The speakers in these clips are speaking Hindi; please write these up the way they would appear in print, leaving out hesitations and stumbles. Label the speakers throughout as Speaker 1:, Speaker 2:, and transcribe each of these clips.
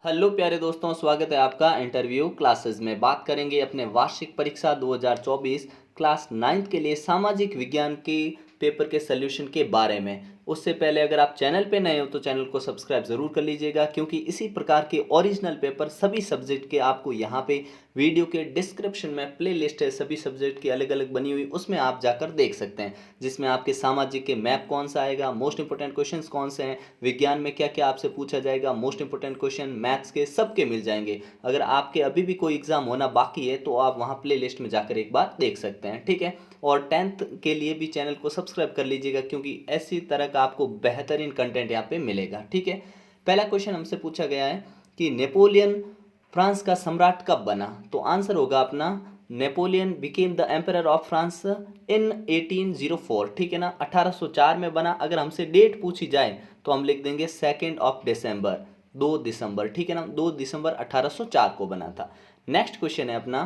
Speaker 1: हेलो प्यारे दोस्तों, स्वागत है आपका इंटरव्यू क्लासेस में। बात करेंगे अपने वार्षिक परीक्षा 2024 क्लास 9th के लिए सामाजिक विज्ञान के पेपर के सॉल्यूशन के बारे में। उससे पहले अगर आप चैनल पे नए हो तो चैनल को सब्सक्राइब ज़रूर कर लीजिएगा, क्योंकि इसी प्रकार के ओरिजिनल पेपर सभी सब्जेक्ट के आपको यहाँ पे वीडियो के डिस्क्रिप्शन में प्ले लिस्ट है, सभी सब्जेक्ट की अलग अलग बनी हुई, उसमें आप जाकर देख सकते हैं। जिसमें आपके सामाजिक के मैप कौन सा आएगा, मोस्ट इंपोर्टेंट क्वेश्चंस कौन से हैं, विज्ञान में क्या क्या आपसे पूछा जाएगा, मोस्ट इंपोर्टेंट क्वेश्चन मैथ्स के सबके मिल जाएंगे। अगर आपके अभी भी कोई एग्जाम होना बाकी है तो आप वहाँ प्ले लिस्ट में जाकर एक बार देख सकते हैं, ठीक है। और 10th के लिए भी चैनल को सब्सक्राइब कर लीजिएगा, क्योंकि ऐसी तरह का आपको बेहतरीन कंटेंट यहाँ पे मिलेगा, ठीक है। पहला क्वेश्चन हमसे पूछा गया है कि नेपोलियन फ्रांस का सम्राट कब बना। तो आंसर होगा अपना Napoleon became the emperor of France in 1804, ठीक है ना। 1804 में बना। अगर हमसे डेट पूछी जाए तो हम लिख देंगे 2 दिसंबर, 2 दिसंबर, ठीक है ना। 2 दिसंबर 1804 को बना था। नेक्स्ट क्वेश्चन है अपना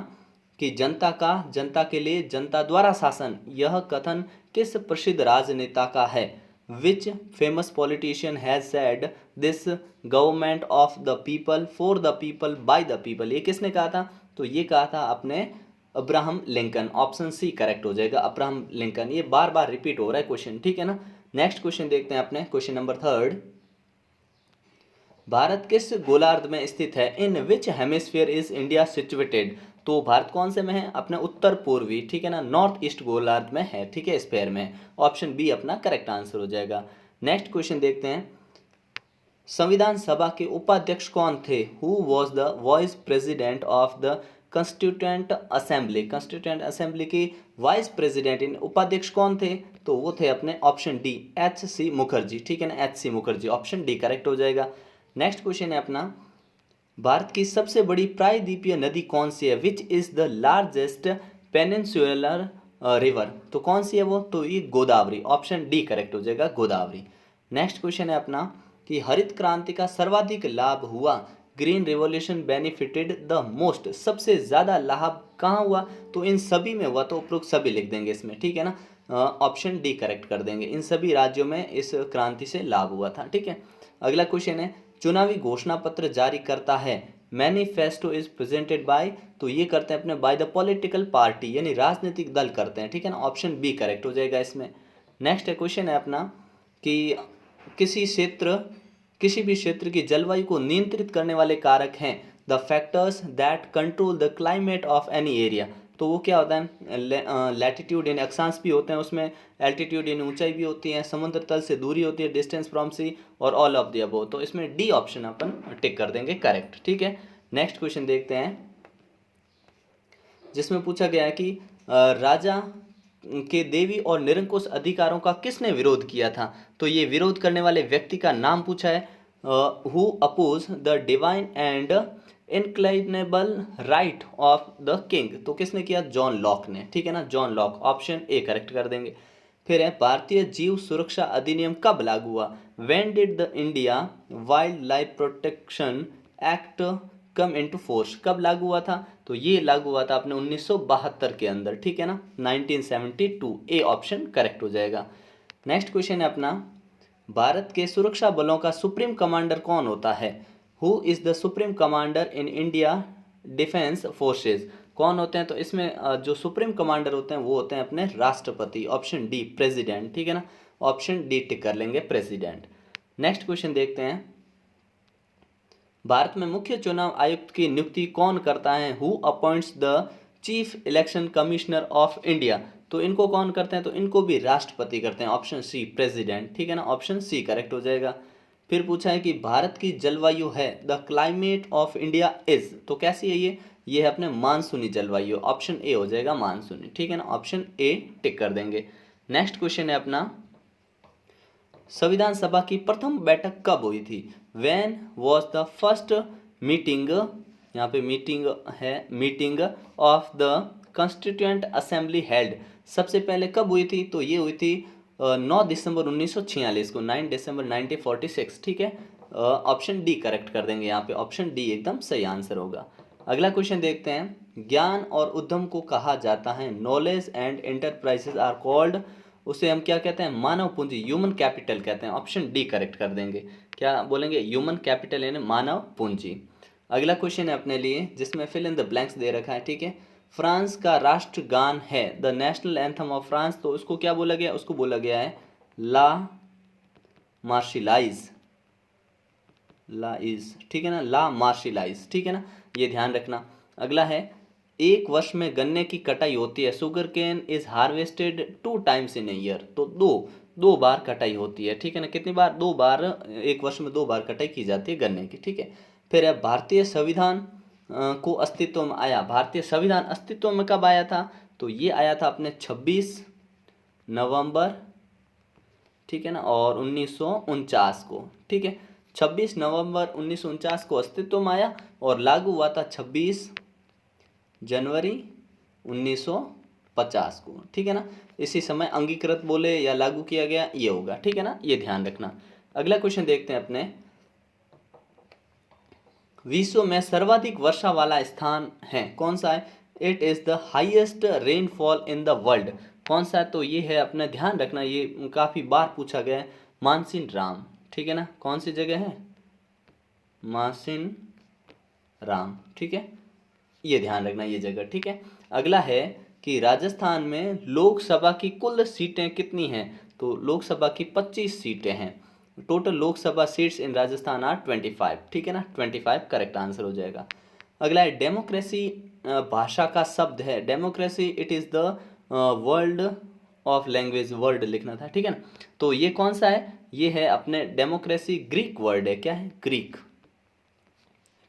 Speaker 1: कि जनता के लिए जनता द्वारा शासन, यह कथन किस प्रसिद्ध राजनेता का है। Which famous politician has said this, government of the people, for the people, by the people. ये किसने कहा था? तो ये कहा था अपने Abraham Lincoln. Option C correct हो जाएगा, अब्राहम लिंकन। ये बार बार रिपीट हो रहा है क्वेश्चन, ठीक है ना। नेक्स्ट क्वेश्चन देखते हैं अपने क्वेश्चन नंबर 3। भारत किस गोलार्ध में स्थित है। इन विच हेमिस्फीयर इज इंडिया सिचुएटेड। तो भारत कौन से में है? अपने उत्तर पूर्वी, ठीक है ना, नॉर्थ ईस्ट गोलार्ध में है, ठीक है, स्फीयर में। ऑप्शन बी अपना करेक्ट आंसर हो जाएगा। नेक्स्ट क्वेश्चन देखते हैं, संविधान सभा के उपाध्यक्ष कौन थे। Who was the vice president of the constituent assembly. Constituent assembly की वाइस प्रेसिडेंट, इन उपाध्यक्ष कौन थे? तो वो थे अपने ऑप्शन डी, H.C. मुखर्जी, ठीक है ना, H.C. Mukherjee. Option D correct हो जाएगा। नेक्स्ट क्वेश्चन है अपना, भारत की सबसे बड़ी प्रायद्वीपीय नदी कौन सी है। Which is the largest peninsular river. तो कौन सी है वो? तो ये गोदावरी। ऑप्शन डी करेक्ट हो जाएगा, गोदावरी। नेक्स्ट क्वेश्चन है अपना कि हरित क्रांति का सर्वाधिक लाभ हुआ। Green revolution benefited the most. सबसे ज्यादा लाभ कहाँ हुआ? तो इन सभी में हुआ, तो उपरोक्त सभी लिख देंगे इसमें, ठीक है ना। ऑप्शन डी करेक्ट कर देंगे। इन सभी राज्यों में इस क्रांति से लाभ हुआ था, ठीक है। अगला क्वेश्चन है, चुनावी घोषणा पत्र जारी करता है। Manifesto is presented by. तो ये करते हैं अपने बाय द पॉलिटिकल पार्टी, यानी राजनीतिक दल करते हैं, ठीक है ना। ऑप्शन बी करेक्ट हो जाएगा इसमें। नेक्स्ट क्वेश्चन है अपना कि किसी भी क्षेत्र की जलवायु को नियंत्रित करने वाले कारक हैं। The factors that control the climate of any area. तो वो क्या होता है? लैटिट्यूड यानी अक्षांश भी होते हैं उसमें, एल्टीट्यूड यानी ऊंचाई भी होती है, समुद्र तल से दूरी होती है, डिस्टेंस फ्रॉम सी, और ऑल ऑफ द अबव। तो इसमें डी ऑप्शन अपन टिक कर देंगे करेक्ट, ठीक है। नेक्स्ट क्वेश्चन देखते हैं, जिसमें पूछा गया है कि राजा के देवी और निरंकुश अधिकारों का किसने विरोध किया था। तो ये विरोध करने वाले व्यक्ति का नाम पूछा है। Who oppose the divine and inclinable right of the king. तो किसने किया? जॉन लॉक ने, ठीक है ना, John Locke. Option A correct कर देंगे। फिर है, भारतीय जीव सुरक्षा अधिनियम कब लागू हुआ। When did the India wild life protection act come into force. कब लागू हुआ था? तो ये लागू हुआ था अपने 1972 के अंदर, ठीक है ना, 1972। ए ऑप्शन करेक्ट हो जाएगा। नेक्स्ट क्वेश्चन है अपना, भारत के सुरक्षा बलों का सुप्रीम कमांडर कौन होता है। Who is the supreme commander in India defence forces. कौन होते हैं? तो इसमें जो सुप्रीम कमांडर होते हैं वो होते हैं अपने राष्ट्रपति। ऑप्शन डी प्रेसिडेंट, ठीक है ना। ऑप्शन डी टिक कर लेंगे, प्रेसिडेंट। नेक्स्ट क्वेश्चन देखते हैं, भारत में मुख्य चुनाव आयुक्त की नियुक्ति कौन करता है। Who appoints the chief election commissioner of India. तो इनको कौन करते हैं? तो इनको भी राष्ट्रपति करते हैं। ऑप्शन सी प्रेसिडेंट, ठीक है ना। ऑप्शन सी करेक्ट हो जाएगा। फिर पूछा है कि भारत की जलवायु है, the climate of India is. तो कैसी है ये है अपने मानसूनी जलवायु। ऑप्शन ए हो जाएगा मानसूनी, ठीक है ना। ऑप्शन ए टिक कर देंगे। नेक्स्ट क्वेश्चन है अपना, संविधान सभा की प्रथम बैठक कब हुई थी। When was the first meeting. यहाँ पे मीटिंग है, meeting of the constituent assembly held. सबसे पहले कब हुई थी? तो ये हुई थी 9 दिसंबर 1946 को, 9 दिसंबर 1946, ठीक है। ऑप्शन डी करेक्ट कर देंगे यहाँ पे। ऑप्शन डी एकदम सही आंसर होगा। अगला क्वेश्चन देखते हैं, ज्ञान और उद्यम को कहा जाता है। Knowledge and enterprises are called. उसे हम क्या कहते हैं? मानव पूंजी, ह्यूमन कैपिटल कहते हैं। ऑप्शन डी करेक्ट कर देंगे। क्या बोलेंगे? ह्यूमन कैपिटल यानी मानव पूंजी। अगला क्वेश्चन है अपने लिए जिसमें फिल इन द ब्लैंक्स दे रखा है, ठीक है। फ्रांस का राष्ट्रगान है the national anthem of France, तो उसको क्या बोला गया? उसको बोला गया है ला मार्शिलाइज, लाइज, ठीक है ना, ला मार्शिलाइज, ठीक है ना, ये ध्यान रखना। अगला है एक वर्ष में गन्ने की कटाई होती है, sugar cane is harvested 2 times in a year, तो दो दो बार कटाई होती है, ठीक है ना। कितनी बार? 2 बार, एक वर्ष में 2 बार कटाई की जाती है गन्ने की, ठीक है। फिर है भारतीय संविधान को अस्तित्व में आया, भारतीय संविधान अस्तित्व में कब आया था? तो ये आया था अपने 26 नवंबर, ठीक है ना, और 1949 को, ठीक है। 26 नवंबर 1949 को अस्तित्व में आया और लागू हुआ था 26 जनवरी 1950 को, ठीक है ना। इसी समय अंगीकृत बोले या लागू किया गया, ये होगा, ठीक है ना, ये ध्यान रखना। अगला क्वेश्चन देखते हैं अपने, विश्व में सर्वाधिक वर्षा वाला स्थान है, कौन सा है? It is the highest rainfall in the world, कौन सा है? तो ये है, अपना ध्यान रखना, ये काफी बार पूछा गया है, मानसिन राम, ठीक है ना। कौन सी जगह है? मानसिन राम, ठीक है, ये ध्यान रखना ये जगह, ठीक है। अगला है कि राजस्थान में लोकसभा की कुल सीटें कितनी हैं? तो लोकसभा की 25 सीटें हैं। Total Lok Sabha seats in Rajasthan are 25, ठीक है ना, 25 करेक्ट आंसर हो जाएगा। अगला है डेमोक्रेसी भाषा का शब्द है, democracy it is the world of language, word लिखना था, ठीक है ना। तो ये कौन सा है? ये है अपने डेमोक्रेसी ग्रीक वर्ड है, क्या है? ग्रीक,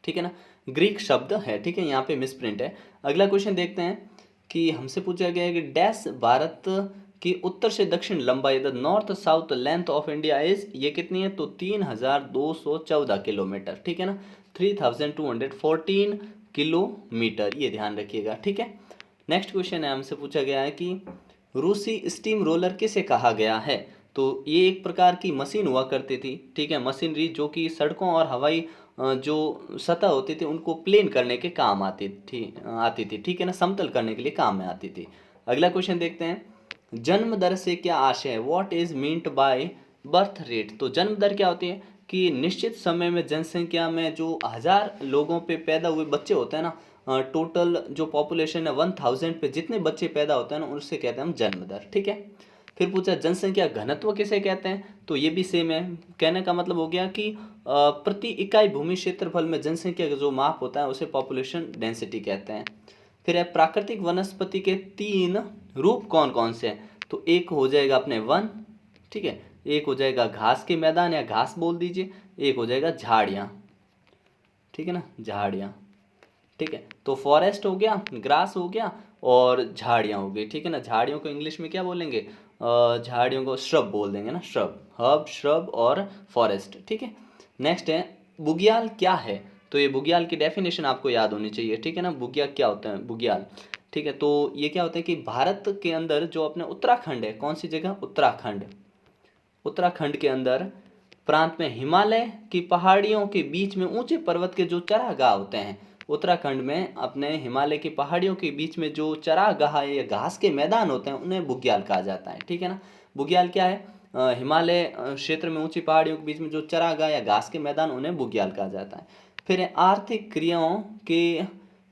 Speaker 1: ठीक है ना, ग्रीक शब्द है, ठीक है, यहाँ पे मिसप्रिंट है। अगला क्वेश्चन देखते हैं कि हमसे पूछा गया है कि डैश भारत की उत्तर से दक्षिण लंबाई, the north south length of India is, ये कितनी है? तो 3214 किलोमीटर, ठीक है ना, 3214 किलोमीटर, ये ध्यान रखिएगा, ठीक है। नेक्स्ट क्वेश्चन है, हमसे पूछा गया है कि रूसी स्टीम रोलर किसे कहा गया है? तो ये एक प्रकार की मशीन हुआ करती थी, ठीक है, मशीनरी जो कि सड़कों और हवाई जो सतह होती थी उनको प्लेन करने के काम आती थी, ठीक है ना, समतल करने के लिए काम में आती थी। अगला क्वेश्चन देखते हैं, जन्म दर से क्या आशय है? What is meant by birth rate? तो जन्म दर क्या होती है कि निश्चित समय में जनसंख्या में जो 1000 लोगों पे पैदा हुए बच्चे होते हैं ना, टोटल जो पॉपुलेशन है 1000 पे जितने बच्चे पैदा होते हैं ना, उससे कहते हैं हम जन्म दर, ठीक है। फिर पूछा जनसंख्या घनत्व किसे कहते हैं? तो ये भी सेम है, कहने का मतलब हो गया कि प्रति इकाई भूमि क्षेत्रफल में जनसंख्या का जो माप होता है उसे पॉपुलेशन डेंसिटी कहते हैं। फिर है प्राकृतिक वनस्पति के 3 रूप कौन कौन से हैं? तो एक हो जाएगा अपने वन, ठीक है, एक हो जाएगा घास के मैदान या घास बोल दीजिए, एक हो जाएगा झाड़ियाँ, ठीक है ना, झाड़ियाँ, ठीक है। तो फॉरेस्ट हो गया, ग्रास हो गया और झाड़ियाँ हो गई, ठीक है ना। झाड़ियों को इंग्लिश में क्या बोलेंगे? झाड़ियों को श्रब बोल देंगे ना, श्रब, हर्ब, श्रब और फॉरेस्ट, ठीक है। नेक्स्ट है बुग्याल क्या है? तो ये बुग्याल की डेफिनेशन आपको याद होनी चाहिए, ठीक है ना। बुग्याल क्या होता है? बुग्याल, ठीक है, तो ये क्या होता है कि भारत के अंदर जो अपने उत्तराखंड है, कौन सी जगह? उत्तराखंड, उत्तराखंड के अंदर प्रांत में हिमालय की पहाड़ियों के बीच में ऊंचे पर्वत के जो चरागाह होते हैं, उत्तराखंड में अपने हिमालय की पहाड़ियों के बीच में जो चरागाह या घास के मैदान होते हैं उन्हें बुग्याल कहा जाता है, ठीक है ना। बुग्याल क्या है? हिमालय क्षेत्र में ऊंची पहाड़ियों के बीच में जो चरागाह या घास के मैदान उन्हें बुग्याल कहा जाता है। फिर है आर्थिक क्रियाओं के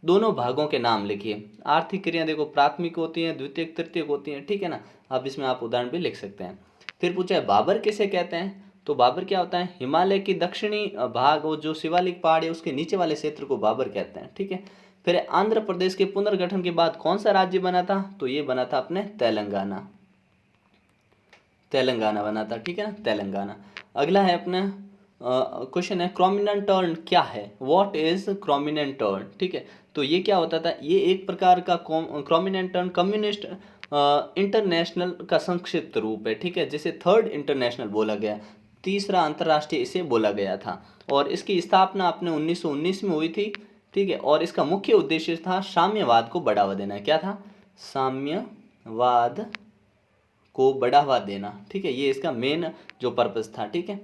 Speaker 1: दोनों भागों के नाम लिखिए। आर्थिक क्रियाएं देखो प्राथमिक होती हैं, द्वितीयक, तृतीयक होती हैं, ठीक है ना। अब इसमें आप उदाहरण भी लिख सकते हैं। फिर पूछा है बाबर किसे कहते हैं? तो बाबर क्या होता है? हिमालय की दक्षिणी भाग और जो शिवालिक पहाड़ है उसके नीचे वाले क्षेत्र को बाबर कहते हैं, ठीक है। फिर आंध्र प्रदेश के पुनर्गठन के बाद कौन सा राज्य बना था? तो ये बना था अपने तेलंगाना, तेलंगाना बना था, ठीक है ना, तेलंगाना। अगला है अपना क्वेश्चन है क्रोमिनेंट टर्न क्या है? व्हाट इज क्रोमिनेंट टर्न, ठीक है। तो ये क्या होता था? ये एक प्रकार का क्रोमिनेंट टर्न कम्युनिस्ट इंटरनेशनल का संक्षिप्त रूप है, ठीक है, जिसे थर्ड इंटरनेशनल बोला गया, तीसरा अंतर्राष्ट्रीय इसे बोला गया था। और इसकी स्थापना अपने 1919 में हुई थी, ठीक है। और इसका मुख्य उद्देश्य था साम्यवाद को बढ़ावा देना। क्या था? साम्यवाद को बढ़ावा देना, ठीक है, ये इसका मेन जो पर्पस था, ठीक है।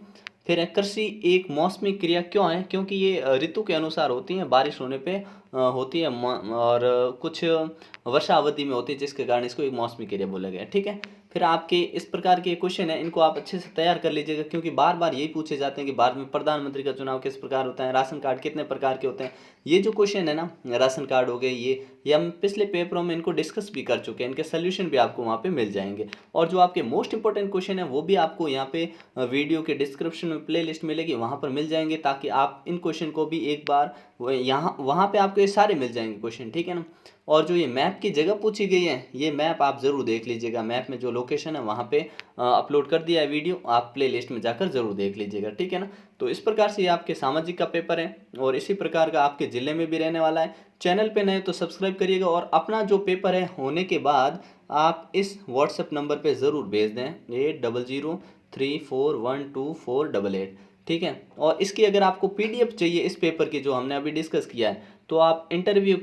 Speaker 1: फिर है कृषि एक मौसमी क्रिया क्यों है? क्योंकि ये ऋतु के अनुसार होती है, बारिश होने पे होती है और कुछ वर्षा अवधि में होती है, जिसके कारण इसको एक मौसमी क्रिया बोला गया, ठीक है। फिर आपके इस प्रकार के क्वेश्चन है, इनको आप अच्छे से तैयार कर लीजिएगा, क्योंकि बार बार यही पूछे जाते हैं कि भारत में प्रधानमंत्री का चुनाव किस प्रकार होता है, राशन कार्ड कितने प्रकार के होते हैं। ये जो क्वेश्चन है ना, राशन कार्ड हो गए, ये हम पिछले पेपरों में इनको डिस्कस भी कर चुके हैं, इनके सोल्यूशन भी आपको वहाँ पे मिल जाएंगे। और जो आपके मोस्ट इंपॉर्टेंट क्वेश्चन है वो भी आपको यहाँ पे वीडियो के डिस्क्रिप्शन में प्ले लिस्ट मिलेगी, वहाँ पर मिल जाएंगे, ताकि आप इन क्वेश्चन को भी एक बार यहाँ वहाँ पे आपको ये सारे मिल जाएंगे क्वेश्चन, ठीक है ना। और जो ये मैप की जगह पूछी गई है, ये मैप आप ज़रूर देख लीजिएगा, मैप में जो लोकेशन है वहाँ पे अपलोड कर दिया है वीडियो, आप प्ले लिस्ट में जाकर ज़रूर देख लीजिएगा, ठीक है ना। तो इस प्रकार से ये आपके सामाजिक का पेपर है, और इसी प्रकार का आपके ज़िले में भी रहने वाला है। चैनल पे नए तो सब्सक्राइब करिएगा, और अपना जो पेपर है होने के बाद आप इस व्हाट्सएप नंबर पे ज़रूर भेज दें, 8003412488, ठीक है। और इसकी अगर आपको PDF चाहिए इस पेपर की जो हमने अभी डिस्कस किया है, तो आप इंटरव्यू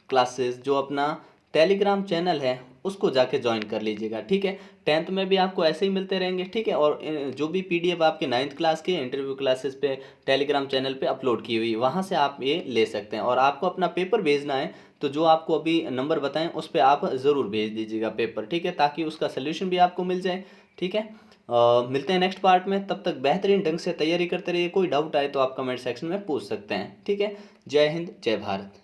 Speaker 1: क्लासेस जो अपना टेलीग्राम चैनल है उसको जाके ज्वाइन कर लीजिएगा, ठीक है। 10th में भी आपको ऐसे ही मिलते रहेंगे, ठीक है। और जो भी PDF आपके 9th क्लास के इंटरव्यू क्लासेस पे टेलीग्राम चैनल पे अपलोड की हुई, वहाँ से आप ये ले सकते हैं। और आपको अपना पेपर भेजना है तो जो आपको अभी नंबर बताएं उस पर आप ज़रूर भेज दीजिएगा पेपर, ठीक है, ताकि उसका सोल्यूशन भी आपको मिल जाए, ठीक है। मिलते हैं नेक्स्ट पार्ट में, तब तक बेहतरीन ढंग से तैयारी करते रहिए। कोई डाउट आए तो आप कमेंट सेक्शन में पूछ सकते हैं, ठीक है। जय हिंद, जय भारत।